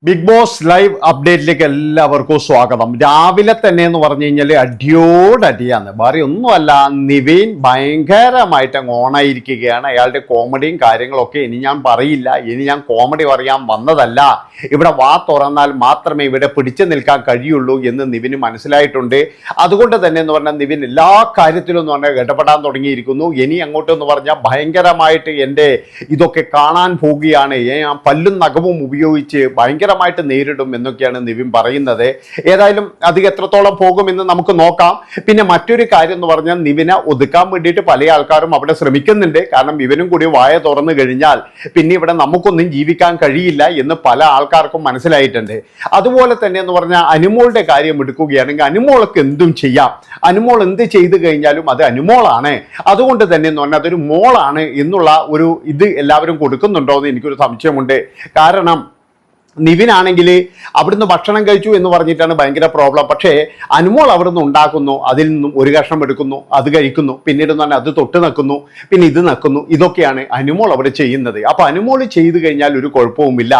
Big boss live അപ്ഡേറ്റിലേക്ക് എല്ലാവർക്കും സ്വാഗതം. രാവിലെ തന്നെ എന്ന് പറഞ്ഞു കഴിഞ്ഞാൽ അടിയോടടിയാണ്. വേറെ ഒന്നുമല്ല, നിവിൻ ഭയങ്കരമായിട്ട് അങ്ങ് ഓണായിരിക്കുകയാണ്. അയാളുടെ കോമഡിയും കാര്യങ്ങളൊക്കെ ഇനി ഞാൻ പറയില്ല. ഇനി ഞാൻ കോമഡി പറയാൻ വന്നതല്ല. ഇവിടെ വാ തുറന്നാൽ മാത്രമേ ഇവിടെ പിടിച്ചു നിൽക്കാൻ കഴിയുള്ളൂ എന്ന് നിവിന് മനസ്സിലായിട്ടുണ്ട്. അതുകൊണ്ട് തന്നെ എന്ന് പറഞ്ഞാൽ നിവിൻ എല്ലാ കാര്യത്തിലും എന്ന് പറഞ്ഞാൽ ഇടപെടാൻ തുടങ്ങിയിരിക്കുന്നു. ഇനി അങ്ങോട്ടെന്ന് പറഞ്ഞാൽ ഭയങ്കരമായിട്ട് എൻ്റെ ഇതൊക്കെ കാണാൻ പോവുകയാണ്. ഞാൻ പല്ലും നഖവും ഉപയോഗിച്ച് ഭയങ്കരമായിട്ട് നേരിടും എന്നൊക്കെയാണ് നിവിൻ പറയുന്നത്. ഏതായാലും അത് എത്രത്തോളം പോകുമെന്ന് നമുക്ക് നോക്കാം. പിന്നെ മറ്റൊരു കാര്യം എന്ന് പറഞ്ഞാൽ നിവിനെ ഒതുക്കാൻ വേണ്ടിയിട്ട് പല ആൾക്കാരും അവിടെ ശ്രമിക്കുന്നുണ്ട്. കാരണം ഇവനും കൂടി വായ തുറന്നു കഴിഞ്ഞാൽ പിന്നെ ഇവിടെ നമുക്കൊന്നും ജീവിക്കാൻ കഴിയില്ല എന്ന് പല ആൾക്കാർക്കും മനസ്സിലായിട്ടുണ്ട്. അതുപോലെ തന്നെ എന്ന് പറഞ്ഞാൽ അനുമോളുടെ കാര്യം എടുക്കുകയാണെങ്കിൽ അനുമോൾക്ക് എന്തും ചെയ്യാം. അനുമോൾ എന്ത് ചെയ്തു കഴിഞ്ഞാലും അത് അനുമോളാണ്. അതുകൊണ്ട് തന്നെ എന്ന് പറഞ്ഞാൽ അതൊരു മോളാണ് എന്നുള്ള ഒരു ഇത് എല്ലാവരും കൊടുക്കുന്നുണ്ടോ എന്ന് എനിക്കൊരു സംശയമുണ്ട്. കാരണം നിവിനാണെങ്കിൽ അവിടുന്ന് ഭക്ഷണം കഴിച്ചു എന്ന് പറഞ്ഞിട്ടാണ് ഭയങ്കര പ്രോബ്ലം. പക്ഷേ അനുമോൾ അവിടുന്ന് ഉണ്ടാക്കുന്നു, അതിൽ നിന്നും ഒരു കഷ്ണം എടുക്കുന്നു, അത് കഴിക്കുന്നു, പിന്നീട് തന്നെ അത് തൊട്ട് നക്കുന്നു, പിന്നെ ഇത് നക്കുന്നു. ഇതൊക്കെയാണ് അനുമോൾ അവിടെ ചെയ്യുന്നത്. അപ്പോൾ അനുമോൾ ചെയ്തു കഴിഞ്ഞാൽ ഒരു കുഴപ്പവുമില്ല,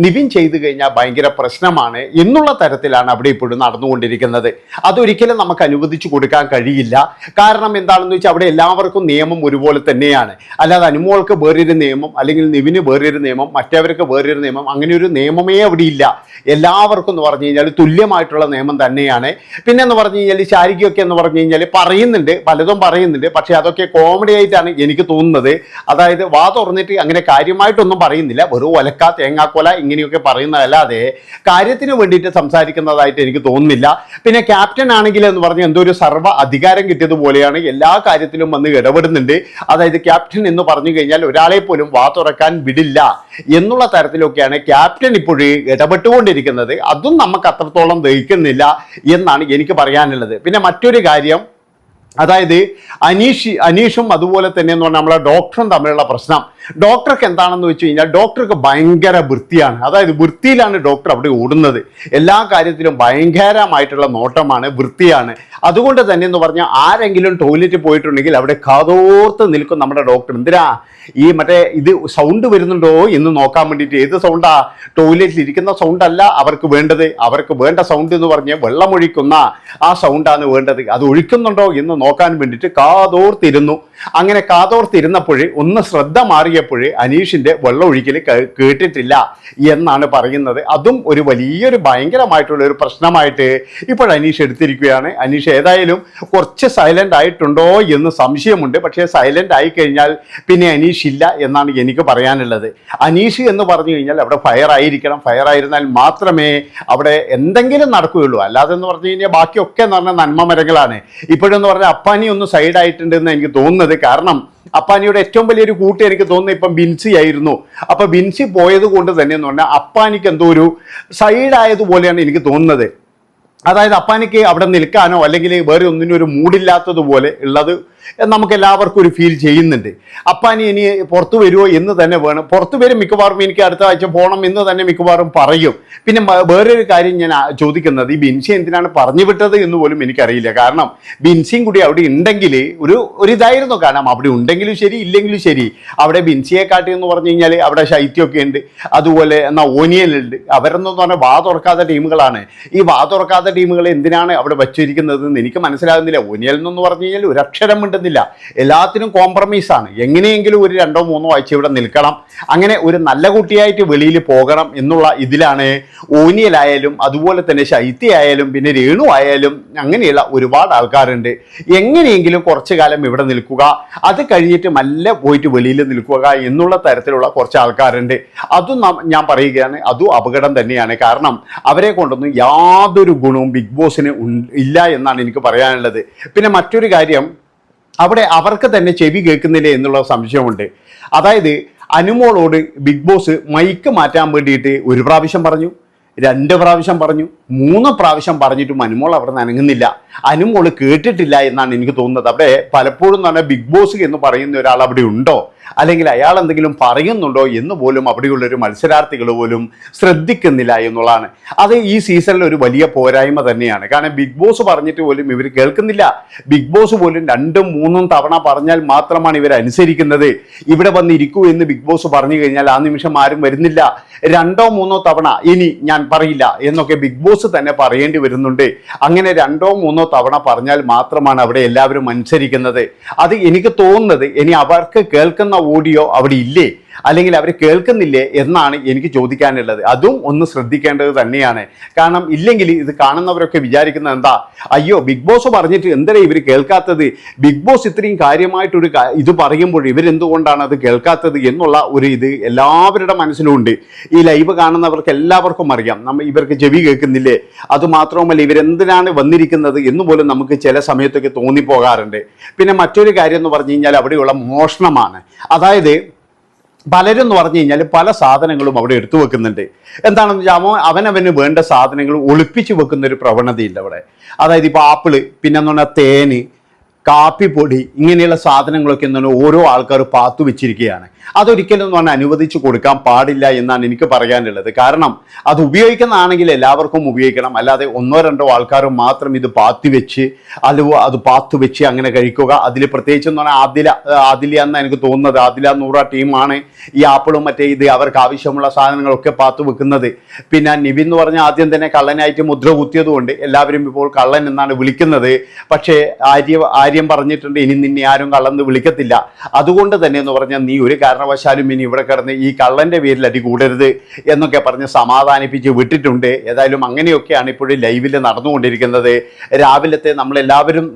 നിവിൻ ചെയ്തു കഴിഞ്ഞാൽ ഭയങ്കര പ്രശ്നമാണ് എന്നുള്ള തരത്തിലാണ് അവിടെ ഇപ്പോഴും നടന്നുകൊണ്ടിരിക്കുന്നത്. അതൊരിക്കലും നമുക്ക് അനുവദിച്ചു കൊടുക്കാൻ കഴിയില്ല. കാരണം എന്താണെന്ന് വെച്ചാൽ അവിടെ എല്ലാവർക്കും നിയമം ഒരുപോലെ തന്നെയാണ്. അല്ലാതെ അനുമോൾക്ക് വേറൊരു നിയമം, അല്ലെങ്കിൽ നിവിന് വേറൊരു നിയമം, മറ്റവർക്ക് വേറൊരു നിയമം, അങ്ങനെ ഒരു നിയമം അവിടെ ഇല്ല. എല്ലാവർക്കും എന്ന് പറഞ്ഞു കഴിഞ്ഞാൽ തുല്യമായിട്ടുള്ള നിയമം തന്നെയാണ്. പിന്നെ എന്ന് പറഞ്ഞു കഴിഞ്ഞാൽ ശാരികയൊക്കെ എന്ന് പറഞ്ഞു കഴിഞ്ഞാൽ പറയുന്നുണ്ട്, പലതും പറയുന്നുണ്ട്. പക്ഷെ അതൊക്കെ കോമഡി ആയിട്ടാണ് എനിക്ക് തോന്നുന്നത്. അതായത് വാ തുറന്നിട്ട് അങ്ങനെ കാര്യമായിട്ടൊന്നും പറയുന്നില്ല, വെറും ഒലക്ക തേങ്ങാക്കൊല ഇങ്ങനെയൊക്കെ പറയുന്നതല്ലാതെ കാര്യത്തിന് വേണ്ടിയിട്ട് സംസാരിക്കുന്നതായിട്ട് എനിക്ക് തോന്നുന്നില്ല. പിന്നെ ക്യാപ്റ്റൻ ആണെങ്കിൽ എന്ന് പറഞ്ഞാൽ എന്തോ ഒരു സർവ്വ അധികാരം കിട്ടിയതുപോലെയാണ്, എല്ലാ കാര്യത്തിലും വന്ന് ഇടപെടുന്നുണ്ട്. അതായത് ക്യാപ്റ്റൻ എന്ന് പറഞ്ഞു കഴിഞ്ഞാൽ ഒരാളെ പോലും വാ തുറക്കാൻ വിടില്ല എന്നുള്ള തരത്തിലൊക്കെയാണ് ക്യാപ്റ്റൻ ഇപ്പോഴും ഇടപെട്ടുകൊണ്ടിരിക്കുന്നത്. അതും നമുക്ക് അത്രത്തോളം ദഹിക്കുന്നില്ല എന്നാണ് എനിക്ക് പറയാനുള്ളത്. പിന്നെ മറ്റൊരു കാര്യം, അതായത് അനീഷും അതുപോലെ തന്നെ എന്ന് പറഞ്ഞാൽ നമ്മളെ ഡോക്ടറും തമ്മിലുള്ള പ്രശ്നം. ഡോക്ടർക്ക് എന്താണെന്ന് വെച്ച് കഴിഞ്ഞാൽ ഡോക്ടർക്ക് ഭയങ്കര വൃത്തിയാണ്. അതായത് വൃത്തിയിലാണ് ഡോക്ടർ അവിടെ ഓടുന്നത്. എല്ലാ കാര്യത്തിലും ഭയങ്കരമായിട്ടുള്ള നോട്ടമാണ്, വൃത്തിയാണ്. അതുകൊണ്ട് തന്നെ എന്ന് പറഞ്ഞാൽ ആരെങ്കിലും ടോയ്ലറ്റിൽ പോയിട്ടുണ്ടെങ്കിൽ അവിടെ കാതോർത്ത് നിൽക്കും നമ്മുടെ ഡോക്ടർ. എന്തിനാ ഈ മറ്റേ ഇത് സൗണ്ട് വരുന്നുണ്ടോ എന്ന് നോക്കാൻ വേണ്ടിയിട്ട്. ഏത് സൗണ്ടാ? ടോയ്ലറ്റിൽ ഇരിക്കുന്ന സൗണ്ട് അല്ല അവർക്ക് വേണ്ടത്. അവർക്ക് വേണ്ട സൗണ്ട് എന്ന് പറഞ്ഞാൽ വെള്ളമൊഴിക്കുന്ന ആ സൗണ്ടാണ് വേണ്ടത്. അത് ഒഴിക്കുന്നുണ്ടോ എന്ന് നോക്കാൻ വേണ്ടിയിട്ട് കാതോർത്തിരുന്നു. അങ്ങനെ കാതോർത്തിരുന്നപ്പോൾ ഒന്ന് ശ്രദ്ധ മാറിയപ്പോൾ അനീഷിന്റെ വെള്ളം ഒഴിക്കൽ കേട്ടിട്ടില്ല എന്നാണ് പറയുന്നത്. അതും ഒരു വലിയൊരു ഭയങ്കരമായിട്ടുള്ള ഒരു പ്രശ്നമായിട്ട് ഇപ്പോൾ അനീഷ് എടുത്തിരിക്കുകയാണ്. അനീഷ് ഏതായാലും കുറച്ച് സൈലന്റ് ആയിട്ടുണ്ടോ എന്ന് സംശയമുണ്ട്. പക്ഷേ സൈലന്റ് ആയി കഴിഞ്ഞാൽ പിന്നെ അനീഷ് ഇല്ല എന്നാണ് എനിക്ക് പറയാനുള്ളത്. അനീഷ് എന്ന് പറഞ്ഞു കഴിഞ്ഞാൽ അവിടെ ഫയർ ആയിരിക്കണം. ഫയർ ആയിരുന്നാൽ മാത്രമേ അവിടെ എന്തെങ്കിലും നടക്കുകയുള്ളൂ. അല്ലാതെ എന്ന് പറഞ്ഞു കഴിഞ്ഞാൽ ബാക്കിയൊക്കെ എന്ന് പറഞ്ഞാൽ നന്മ മരങ്ങളാണ്. ഇപ്പോഴെന്ന് പറഞ്ഞാൽ അപ്പാനി ഒന്ന് സൈഡ് ആയിട്ടുണ്ടെന്ന് എനിക്ക് തോന്നുന്നത്. കാരണം അപ്പാനിയുടെ ഏറ്റവും വലിയൊരു കൂട്ടി എനിക്ക് തോന്നുന്നത് ഇപ്പം ബിൻസി ആയിരുന്നു. അപ്പൊ ബിൻസി പോയത് കൊണ്ട് തന്നെ എന്ന് പറഞ്ഞാൽ അപ്പാനിക്ക് എന്തോ ഒരു സൈഡായതുപോലെയാണ് എനിക്ക് തോന്നുന്നത്. അതായത് അപ്പാനിക്ക് അവിടെ നിൽക്കാനോ അല്ലെങ്കിൽ വേറെ ഒന്നിനും ഒരു മൂഡില്ലാത്തതുപോലെ ഉള്ളത് നമുക്ക് എല്ലാവർക്കും ഒരു ഫീൽ ചെയ്യുന്നുണ്ട്. അപ്പാനി ഇനി പുറത്തു വരുമോ എന്ന് തന്നെ വേണം. പുറത്തു വരും മിക്കവാറും. എനിക്ക് അടുത്ത ആഴ്ച പോകണം എന്ന് തന്നെ മിക്കവാറും പറയും. പിന്നെ വേറൊരു കാര്യം ഞാൻ ചോദിക്കുന്നത്, ഈ ബിൻസി എന്തിനാണ് പറഞ്ഞു വിട്ടത് എന്ന് പോലും എനിക്കറിയില്ല. കാരണം ബിൻസിയും കൂടി അവിടെ ഉണ്ടെങ്കിൽ ഒരു ഇതായിരുന്നു. കാരണം അവിടെ ഉണ്ടെങ്കിലും ശരി ഇല്ലെങ്കിലും ശരി, അവിടെ ബിൻസിയെ കാട്ടി എന്ന് പറഞ്ഞു കഴിഞ്ഞാൽ അവിടെ ശൈത്യമൊക്കെ ഉണ്ട്, അതുപോലെ എന്നാൽ ഓനിയലുണ്ട്. അവരെന്ന് പറഞ്ഞാൽ വാ തുറക്കാത്ത ടീമുകളാണ്. ഈ വാ തുറക്കാത്ത ടീമുകളെ എന്തിനാണ് അവിടെ വച്ചിരിക്കുന്നത് എന്ന് എനിക്ക് മനസ്സിലാകുന്നില്ല. ഓനിയൽ എന്ന് പറഞ്ഞു കഴിഞ്ഞാൽ ഒരു അക്ഷരം മിണ്ടുന്നില്ല. എല്ലാത്തിനും കോംപ്രമൈസാണ്. എങ്ങനെയെങ്കിലും ഒരു 2-3 ആഴ്ച ഇവിടെ നിൽക്കണം, അങ്ങനെ ഒരു നല്ല കുട്ടിയായിട്ട് വെളിയിൽ പോകണം എന്നുള്ള ഇതിലാണ് ഓനിയലായാലും അതുപോലെ തന്നെ ശൈത്യയായാലും പിന്നെ രേണു ആയാലും അങ്ങനെയുള്ള ഒരുപാട് ആൾക്കാരുണ്ട്. എങ്ങനെയെങ്കിലും കുറച്ചു കാലം ഇവിടെ നിൽക്കുക, അത് കഴിഞ്ഞിട്ട് മെല്ലെ പോയിട്ട് വെളിയിൽ നിൽക്കുക എന്നുള്ള തരത്തിലുള്ള കുറച്ച് ആൾക്കാരുണ്ട്. അതും ഞാൻ പറയുകയാണ്, അതും അപകടം തന്നെയാണ്. കാരണം അവരെ കൊണ്ടൊന്നും യാതൊരു ഗുണവും ബിഗ് ബോസിന് ഇല്ല എന്നാണ് എനിക്ക് പറയാനുള്ളത്. പിന്നെ മറ്റൊരു കാര്യം, അവിടെ അവർക്ക് തന്നെ ചെവി കേൾക്കുന്നില്ല എന്നുള്ള സംശയമുണ്ട്. അതായത് അനുമോളോട് ബിഗ് ബോസ് മൈക്ക് മാറ്റാൻ വേണ്ടിയിട്ട് 1 പ്രാവശ്യം പറഞ്ഞു, 2 പ്രാവശ്യം പറഞ്ഞു, 3 പ്രാവശ്യം പറഞ്ഞിട്ടും അനുമോൾ അവിടെ നനങ്ങുന്നില്ല. അനുമോൾ കേട്ടിട്ടില്ല എന്നാണ് എനിക്ക് തോന്നുന്നത്. അവിടെ പലപ്പോഴും തന്നെ ബിഗ് ബോസ് എന്ന് പറയുന്ന ഒരാൾ അവിടെ ഉണ്ടോ? അല്ലെങ്കിൽ അയാൾ എന്തെങ്കിലും പറയുന്നുണ്ടോ എന്ന് പോലും അവിടെയുള്ളൊരു മത്സരാർത്ഥികൾ പോലും ശ്രദ്ധിക്കുന്നില്ല എന്നുള്ളതാണ്. അത് ഈ സീസണിൽ ഒരു വലിയ പോരായ്മ തന്നെയാണ്. കാരണം ബിഗ് ബോസ് പറഞ്ഞിട്ട് പോലും ഇവർ കേൾക്കുന്നില്ല. ബിഗ് ബോസ് പോലും 2-3 തവണ പറഞ്ഞാൽ മാത്രമാണ് ഇവർ അനുസരിക്കുന്നത്. ഇവിടെ വന്നിരിക്കൂ എന്ന് ബിഗ് ബോസ് പറഞ്ഞു കഴിഞ്ഞാൽ ആ നിമിഷം ആരും വരുന്നില്ല. 2-3 തവണ ഇനി ഞാൻ പറയില്ല എന്നൊക്കെ ബിഗ് ബോസ് തന്നെ പറയേണ്ടി വരുന്നുണ്ട്. അങ്ങനെ 2-3 തവണ പറഞ്ഞാൽ മാത്രമാണ് അവിടെ എല്ലാവരും അനുസരിക്കുന്നത്. അത് എനിക്ക് തോന്നുന്നത് ഇനി അവർക്ക് കേൾക്കുന്ന ഓഡിയോ അവിടെ ഇല്ലേ, അല്ലെങ്കിൽ അവർ കേൾക്കുന്നില്ലേ എന്നാണ് എനിക്ക് ചോദിക്കാനുള്ളത്. അതും ഒന്ന് ശ്രദ്ധിക്കേണ്ടത് തന്നെയാണ്. കാരണം ഇല്ലെങ്കിൽ ഇത് കാണുന്നവരൊക്കെ വിചാരിക്കുന്നത് എന്താ, അയ്യോ ബിഗ് ബോസ് പറഞ്ഞിട്ട് എന്തിനാ ഇവർ കേൾക്കാത്തത്, ബിഗ് ബോസ് ഇത്രയും കാര്യമായിട്ടൊരു ഇത് പറയുമ്പോൾ ഇവരെന്തുകൊണ്ടാണ് അത് കേൾക്കാത്തത് എന്നുള്ള ഒരു ഇത് എല്ലാവരുടെ മനസ്സിലുണ്ട്. ഈ ലൈവ് കാണുന്നവർക്ക് എല്ലാവർക്കും അറിയാം ഇവർക്ക് ചെവി കേൾക്കുന്നില്ലേ, അതുമാത്രവുമല്ല ഇവരെന്തിനാണ് വന്നിരിക്കുന്നത് എന്ന് പോലും നമുക്ക് ചില സമയത്തൊക്കെ തോന്നിപ്പോകാറുണ്ട്. പിന്നെ മറ്റൊരു കാര്യം എന്ന് പറഞ്ഞു കഴിഞ്ഞാൽ അവിടെയുള്ള മോഷണമാണ്. അതായത് പലരും എന്ന് പറഞ്ഞു കഴിഞ്ഞാൽ പല സാധനങ്ങളും അവിടെ എടുത്തു വെക്കുന്നുണ്ട്. എന്താണെന്ന് വെച്ചാൽ അവനവന് വേണ്ട സാധനങ്ങൾ ഒളിപ്പിച്ച് വെക്കുന്ന ഒരു പ്രവണതയുണ്ട് അവിടെ. അതായത് ഇപ്പോൾ ആപ്പിള്, പിന്നെ എന്ന് പറഞ്ഞാൽ തേന്, കാപ്പിപ്പൊടി, ഇങ്ങനെയുള്ള സാധനങ്ങളൊക്കെ എന്താണ് ഓരോ ആൾക്കാർ പാത്തു വെച്ചിരിക്കുകയാണ്. അതൊരിക്കലും എന്ന് പറഞ്ഞാൽ അനുവദിച്ചു കൊടുക്കാൻ പാടില്ല എന്നാണ് എനിക്ക് പറയാനുള്ളത്. കാരണം അത് ഉപയോഗിക്കുന്നതാണെങ്കിൽ എല്ലാവർക്കും ഉപയോഗിക്കണം, അല്ലാതെ 1-2 ആൾക്കാർ മാത്രം ഇത് പാത്തിവെച്ച് അത് പാത്തുവെച്ച് അങ്ങനെ കഴിക്കുക. അതിൽ പ്രത്യേകിച്ച് എന്ന് പറഞ്ഞാൽ ആദില എന്ന് എനിക്ക് തോന്നുന്നത്, ആദില നൂറ ടീമാണ് ഈ ആപ്പിളും മറ്റേ ഇത് അവർക്ക് ആവശ്യമുള്ള സാധനങ്ങളൊക്കെ പാത്തു വെക്കുന്നത്. പിന്നെ നിവിൻ എന്ന് പറഞ്ഞാൽ ആദ്യം തന്നെ കള്ളനായിട്ട് മുദ്ര കുത്തിയതുകൊണ്ട് എല്ലാവരും ഇപ്പോൾ കള്ളൻ എന്നാണ് വിളിക്കുന്നത്. പക്ഷേ ആര്യം പറഞ്ഞിട്ടുണ്ട് ഇനി നിന്നെ ആരും കള്ളന്ന് വിളിക്കത്തില്ല. അതുകൊണ്ട് തന്നെ എന്ന് പറഞ്ഞാൽ നീ ഒരു കാരണവശാലും ഇനി ഇവിടെ കിടന്ന് ഈ കള്ളന്റെ പേരിൽ അടി കൂടരുത് എന്നൊക്കെ പറഞ്ഞ് സമാധാനിപ്പിച്ച് വിട്ടിട്ടുണ്ട്. ഏതായാലും അങ്ങനെയൊക്കെയാണ് ഇപ്പോഴും ലൈവിൽ നടന്നുകൊണ്ടിരിക്കുന്നത്. രാവിലത്തെ നമ്മളെല്ലാവരും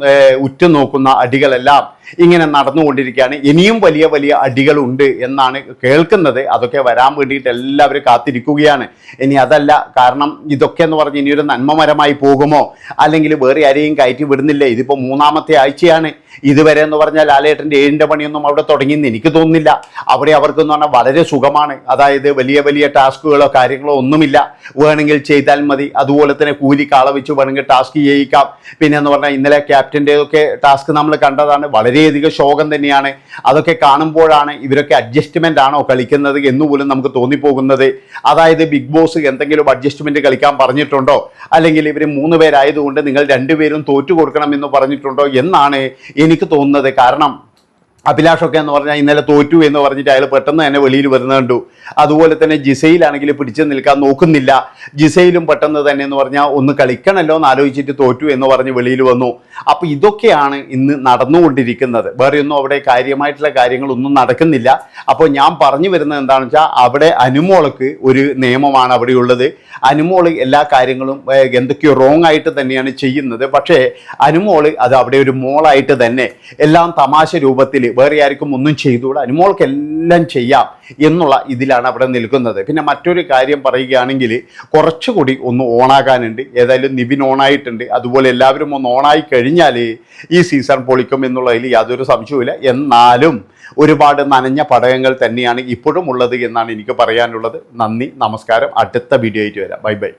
ഉറ്റുനോക്കുന്ന അടികളെല്ലാം ഇങ്ങനെ നടന്നുകൊണ്ടിരിക്കുകയാണ്. ഇനിയും വലിയ വലിയ അടികളുണ്ട് എന്നാണ് കേൾക്കുന്നത്. അതൊക്കെ വരാൻ വേണ്ടിയിട്ട് എല്ലാവരും കാത്തിരിക്കുകയാണ്. ഇനി അതല്ല, കാരണം ഇതൊക്കെ എന്ന് പറഞ്ഞ് ഇനിയൊരു നന്മമരമായി പോകുമോ, അല്ലെങ്കിൽ വേറെ ആരെയും കയറ്റി വിടുന്നില്ലേ? ഇതിപ്പോൾ 3-ാമത്തെ ആഴ്ചയാണ്. ഇതുവരെ എന്ന് പറഞ്ഞാൽ ലാലേട്ടൻ്റെ 7ന്റെ പണിയൊന്നും അവിടെ തുടങ്ങിയെന്ന് എനിക്ക് തോന്നുന്നില്ല. അവിടെ അവർക്കെന്ന് പറഞ്ഞാൽ വളരെ സുഖമാണ്. അതായത് വലിയ വലിയ ടാസ്കുകളോ കാര്യങ്ങളോ ഒന്നുമില്ല, വേണമെങ്കിൽ ചെയ്താൽ മതി. അതുപോലെ തന്നെ കൂലിക്കാള വെച്ച് വേണമെങ്കിൽ ടാസ്ക് ചെയ്യിക്കാം. പിന്നെ എന്ന് പറഞ്ഞാൽ ഇന്നലെ ക്യാപ്റ്റൻ്റെതൊക്കെ ടാസ്ക് നമ്മൾ കണ്ടതാണ്, വളരെയധികം ശോകം തന്നെയാണ്. അതൊക്കെ കാണുമ്പോഴാണ് ഇവരൊക്കെ അഡ്ജസ്റ്റ്മെൻ്റ് ആണോ കളിക്കുന്നത് എന്നുപോലും നമുക്ക് തോന്നിപ്പോകുന്നത്. അതായത് ബിഗ് ബോസ് എന്തെങ്കിലും അഡ്ജസ്റ്റ്മെൻറ്റ് കളിക്കാൻ പറഞ്ഞിട്ടുണ്ടോ, അല്ലെങ്കിൽ ഇവർ 3 പേരായതുകൊണ്ട് നിങ്ങൾ 2 പേരും തോറ്റു കൊടുക്കണം എന്ന് പറഞ്ഞിട്ടുണ്ടോ എന്നാണ് എനിക്ക് തോന്നുന്നത്. കാരണം അഭിലാഷൊക്കെ എന്ന് പറഞ്ഞാൽ ഇന്നലെ തോറ്റു എന്ന് പറഞ്ഞിട്ട് അയാൾ പെട്ടെന്ന് തന്നെ വെളിയിൽ വരുന്നത് കണ്ടു. അതുപോലെ തന്നെ ജിസയിലാണെങ്കിൽ പിടിച്ചു നിൽക്കാൻ നോക്കുന്നില്ല. ജിസയിലും പെട്ടെന്ന് തന്നെ എന്ന് പറഞ്ഞാൽ ഒന്ന് കളിക്കണമല്ലോ എന്ന് ആലോചിച്ചിട്ട് തോറ്റു എന്ന് പറഞ്ഞ് വെളിയിൽ വന്നു. അപ്പോൾ ഇതൊക്കെയാണ് ഇന്ന് നടന്നുകൊണ്ടിരിക്കുന്നത്. വേറെ ഒന്നും അവിടെ കാര്യമായിട്ടുള്ള കാര്യങ്ങളൊന്നും നടക്കുന്നില്ല. അപ്പോൾ ഞാൻ പറഞ്ഞു വരുന്നത് എന്താണെന്ന് വെച്ചാൽ അവിടെ അനുമോൾക്ക് ഒരു നിയമമാണ് അവിടെയുള്ളത്. അനുമോൾ എല്ലാ കാര്യങ്ങളും എന്തൊക്കെയോ റോങ് ആയിട്ട് തന്നെയാണ് ചെയ്യുന്നത്. പക്ഷേ അനുമോൾ അത് അവിടെ ഒരു മോളായിട്ട് തന്നെ എല്ലാം തമാശ രൂപത്തിൽ വേറെ ആർക്കും ഒന്നും ചെയ്തുകൂടാ, അനുമോൾക്ക് എല്ലാം ചെയ്യാം എന്നുള്ള ഇതിലാണ് അവിടെ നിൽക്കുന്നത്. പിന്നെ മറ്റൊരു കാര്യം പറയുകയാണെങ്കിൽ കുറച്ചുകൂടി ഒന്ന് ഓണാകാനുണ്ട്. ഏതായാലും നിവിൻ ഓണായിട്ടുണ്ട്. അതുപോലെ എല്ലാവരും ഒന്ന് ഓണായി കഴിഞ്ഞാൽ ഈ സീസൺ പൊളിക്കും എന്നുള്ളതിൽ യാതൊരു സംശയവുമില്ല. എന്നാലും ഒരുപാട് നനഞ്ഞ പടകങ്ങൾ തന്നെയാണ് ഇപ്പോഴും ഉള്ളത് എന്നാണ് എനിക്ക് പറയാനുള്ളത്. നന്ദി, നമസ്കാരം. അടുത്ത വീഡിയോ ആയിട്ട് വരാം. Bye bye.